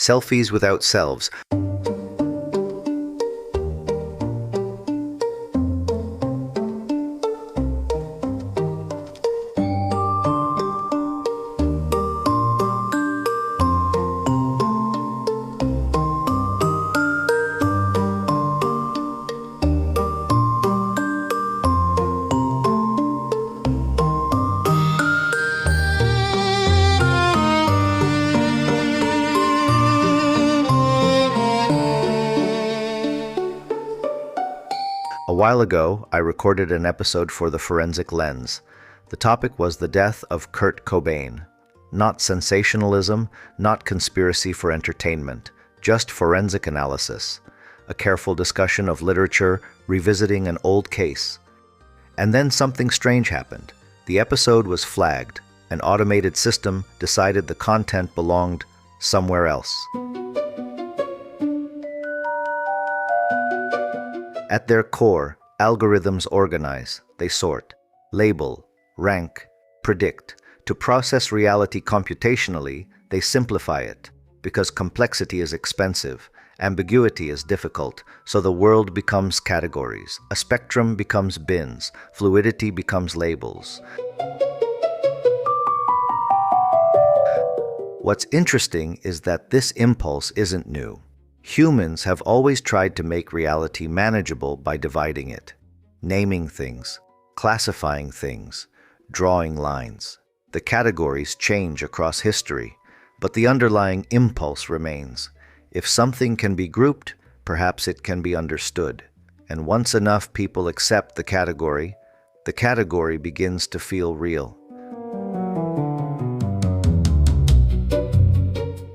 Selfies without selves. A while ago, I recorded an episode for the Forensic Lens. The topic was the death of Kurt Cobain. Not sensationalism, not conspiracy for entertainment, just forensic analysis. A careful discussion of literature, revisiting an old case. And then something strange happened. The episode was flagged. An automated system decided the content belonged somewhere else. At their core, algorithms organize, they sort, label, rank, predict. To process reality computationally, they simplify it, because complexity is expensive, ambiguity is difficult, so the world becomes categories, a spectrum becomes bins, fluidity becomes labels. What's interesting is that this impulse isn't new. Humans have always tried to make reality manageable by dividing it, naming things, classifying things, drawing lines. The categories change across history, but the underlying impulse remains. If something can be grouped, perhaps it can be understood. And once enough people accept the category begins to feel real.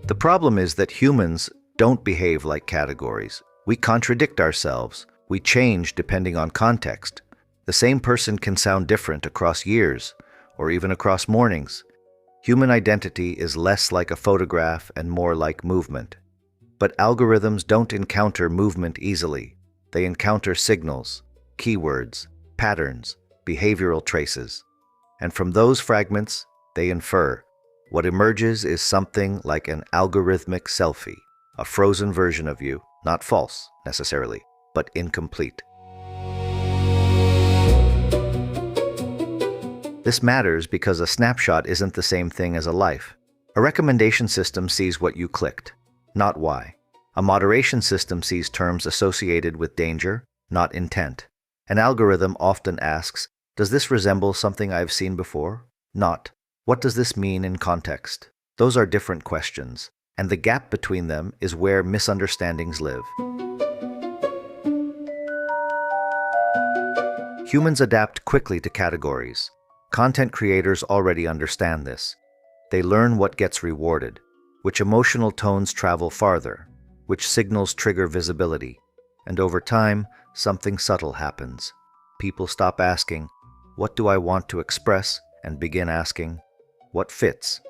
The problem is that humans don't behave like categories. We contradict ourselves. We change depending on context. The same person can sound different across years, or even across mornings. Human identity is less like a photograph and more like movement. But algorithms don't encounter movement easily. They encounter signals, keywords, patterns, behavioral traces. And from those fragments, they infer. What emerges is something like an algorithmic selfie. A frozen version of you, not false, necessarily, but incomplete. This matters because a snapshot isn't the same thing as a life. A recommendation system sees what you clicked, not why. A moderation system sees terms associated with danger, not intent. An algorithm often asks, does this resemble something I've seen before? Not, what does this mean in context? Those are different questions. And the gap between them is where misunderstandings live. Humans adapt quickly to categories. Content creators already understand this. They learn what gets rewarded, which emotional tones travel farther, which signals trigger visibility. And over time, something subtle happens. People stop asking, what do I want to express? And begin asking, what fits?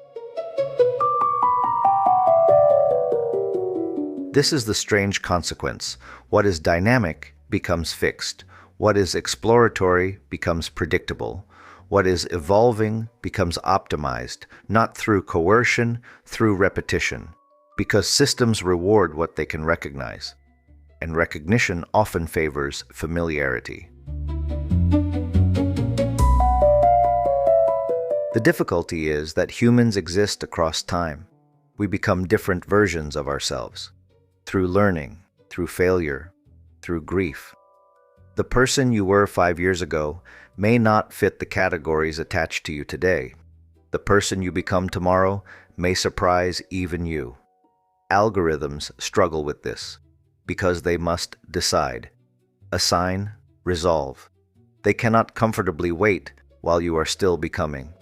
This is the strange consequence. What is dynamic becomes fixed. What is exploratory becomes predictable. What is evolving becomes optimized, not through coercion, through repetition. Because systems reward what they can recognize. And recognition often favors familiarity. The difficulty is that humans exist across time. We become different versions of ourselves. Through learning, through failure, through grief. The person you were 5 years ago may not fit the categories attached to you today. The person you become tomorrow may surprise even you. Algorithms struggle with this because they must decide, assign, resolve. They cannot comfortably wait while you are still becoming.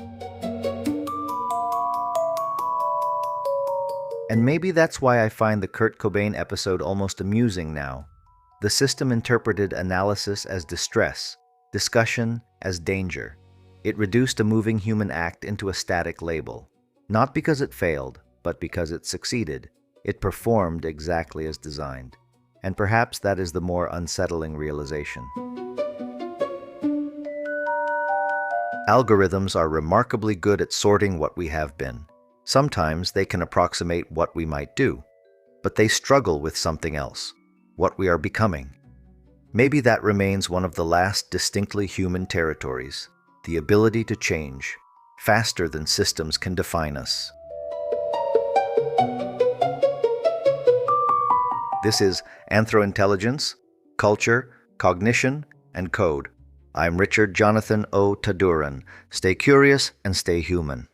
And maybe that's why I find the Kurt Cobain episode almost amusing now. The system interpreted analysis as distress, discussion as danger. It reduced a moving human act into a static label. Not because it failed, but because it succeeded. It performed exactly as designed. And perhaps that is the more unsettling realization. Algorithms are remarkably good at sorting what we have been. Sometimes they can approximate what we might do. but they struggle with something else, what we are becoming. Maybe that remains one of the last distinctly human territories, the ability to change, faster than systems can define us. This is AnthroIntelligence, Culture, Cognition, and Code. I'm Richard Jonathan O. Taduran. Stay curious and stay human.